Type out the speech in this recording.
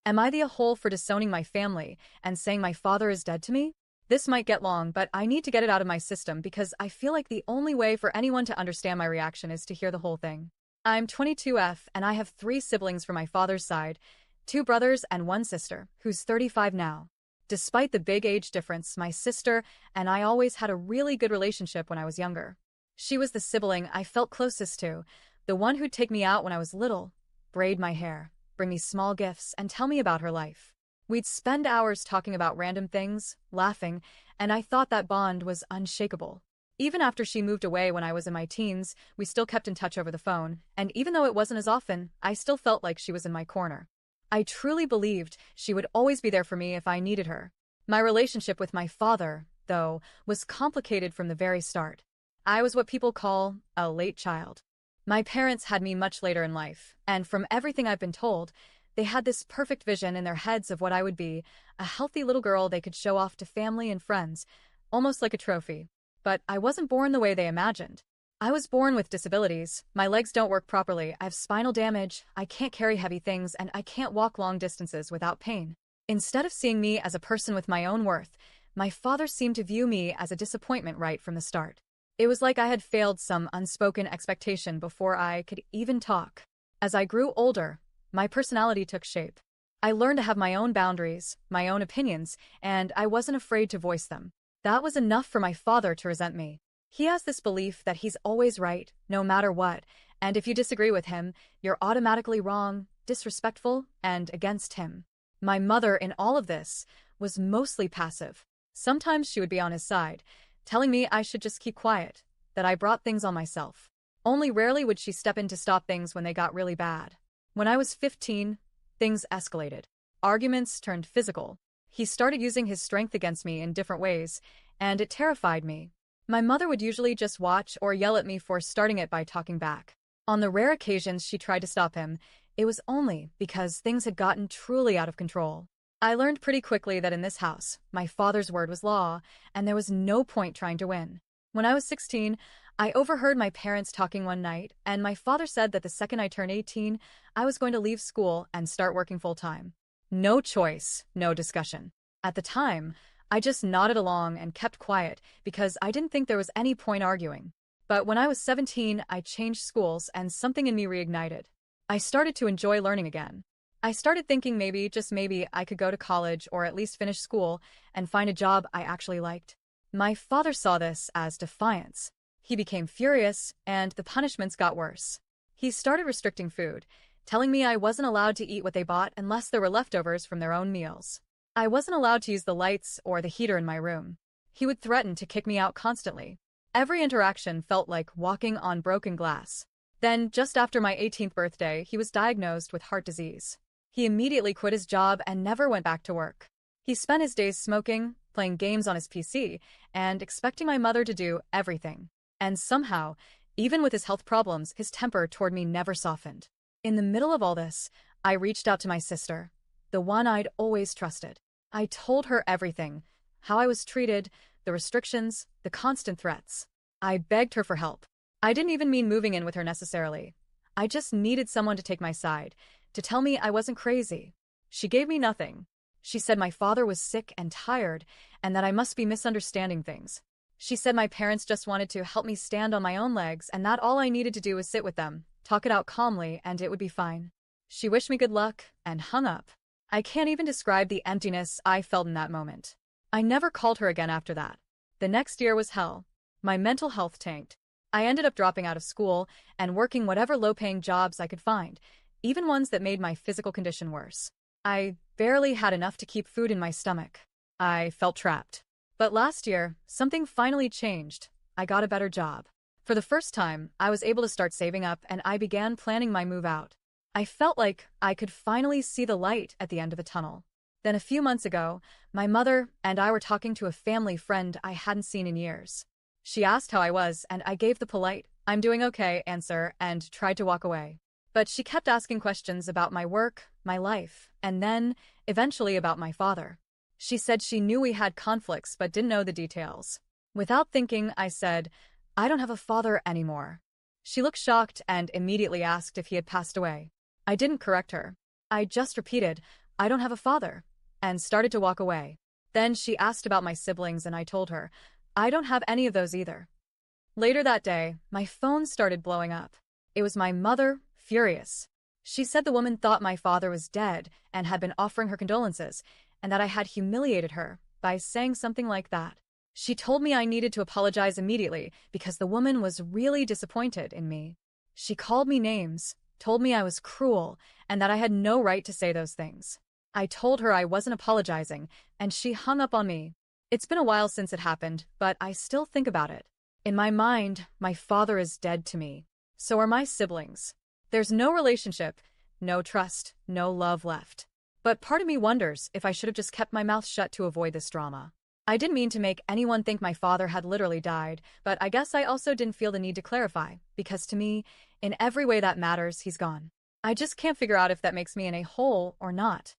Am I the a-hole for disowning my family and saying my father is dead to me? This might get long, but I need to get it out of my system because I feel like the only way for anyone to understand my reaction is to hear the whole thing. I'm 22F and I have 3 siblings from my father's side, 2 brothers and 1 sister, who's 35 now. Despite the big age difference, my sister and I always had a really good relationship when I was younger. She was the sibling I felt closest to, the one who'd take me out when I was little, braid my hair, bring me small gifts, and tell me about her life. We'd spend hours talking about random things, laughing, and I thought that bond was unshakable. Even after she moved away when I was in my teens, we still kept in touch over the phone, and even though it wasn't as often, I still felt like she was in my corner. I truly believed she would always be there for me if I needed her. My relationship with my father, though, was complicated from the very start. I was what people call a late child. My parents had me much later in life, and from everything I've been told, they had this perfect vision in their heads of what I would be, a healthy little girl they could show off to family and friends, almost like a trophy. But I wasn't born the way they imagined. I was born with disabilities. My legs don't work properly, I have spinal damage, I can't carry heavy things, and I can't walk long distances without pain. Instead of seeing me as a person with my own worth, my father seemed to view me as a disappointment right from the start. It was like I had failed some unspoken expectation before I could even talk. As I grew older, my personality took shape. I learned to have my own boundaries, my own opinions, and I wasn't afraid to voice them. That was enough for my father to resent me. He has this belief that he's always right, no matter what, and if you disagree with him, you're automatically wrong, disrespectful, and against him. My mother, in all of this, was mostly passive. Sometimes she would be on his side, telling me I should just keep quiet, that I brought things on myself. Only rarely would she step in to stop things when they got really bad. When I was 15, things escalated. Arguments turned physical. He started using his strength against me in different ways, and it terrified me. My mother would usually just watch or yell at me for starting it by talking back. On the rare occasions she tried to stop him, it was only because things had gotten truly out of control. I learned pretty quickly that in this house, my father's word was law, and there was no point trying to win. When I was 16, I overheard my parents talking one night, and my father said that the second I turned 18, I was going to leave school and start working full-time. No choice, no discussion. At the time, I just nodded along and kept quiet because I didn't think there was any point arguing. But when I was 17, I changed schools and something in me reignited. I started to enjoy learning again. I started thinking maybe, just maybe, I could go to college or at least finish school and find a job I actually liked. My father saw this as defiance. He became furious, and the punishments got worse. He started restricting food, telling me I wasn't allowed to eat what they bought unless there were leftovers from their own meals. I wasn't allowed to use the lights or the heater in my room. He would threaten to kick me out constantly. Every interaction felt like walking on broken glass. Then, just after my 18th birthday, he was diagnosed with heart disease. He immediately quit his job and never went back to work. He spent his days smoking, playing games on his PC, and expecting my mother to do everything. And somehow, even with his health problems, his temper toward me never softened. In the middle of all this, I reached out to my sister, the one I'd always trusted. I told her everything, how I was treated, the restrictions, the constant threats. I begged her for help. I didn't even mean moving in with her necessarily. I just needed someone to take my side, to tell me I wasn't crazy. She gave me nothing. She said my father was sick and tired, and that I must be misunderstanding things. She said my parents just wanted to help me stand on my own legs and that all I needed to do was sit with them, talk it out calmly, and it would be fine. She wished me good luck and hung up. I can't even describe the emptiness I felt in that moment. I never called her again after that. The next year was hell. My mental health tanked. I ended up dropping out of school and working whatever low-paying jobs I could find, even ones that made my physical condition worse. I barely had enough to keep food in my stomach. I felt trapped. But last year, something finally changed. I got a better job. For the first time, I was able to start saving up and I began planning my move out. I felt like I could finally see the light at the end of the tunnel. Then a few months ago, my mother and I were talking to a family friend I hadn't seen in years. She asked how I was and I gave the polite, "I'm doing okay" answer and tried to walk away. But she kept asking questions about my work, my life, and then, eventually about my father. She said she knew we had conflicts but didn't know the details. Without thinking, I said, "I don't have a father anymore." She looked shocked and immediately asked if he had passed away. I didn't correct her. I just repeated, I don't have a father, and started to walk away. Then she asked about my siblings and I told her, I don't have any of those either. Later that day, my phone started blowing up. It was my mother, furious. She said the woman thought my father was dead and had been offering her condolences, and that I had humiliated her by saying something like that. She told me I needed to apologize immediately because the woman was really disappointed in me. She called me names, told me I was cruel, and that I had no right to say those things. I told her I wasn't apologizing, and she hung up on me. It's been a while since it happened, but I still think about it. In my mind, my father is dead to me. So are my siblings. There's no relationship, no trust, no love left. But part of me wonders if I should have just kept my mouth shut to avoid this drama. I didn't mean to make anyone think my father had literally died, but I guess I also didn't feel the need to clarify, because to me, in every way that matters, he's gone. I just can't figure out if that makes me an a-hole or not.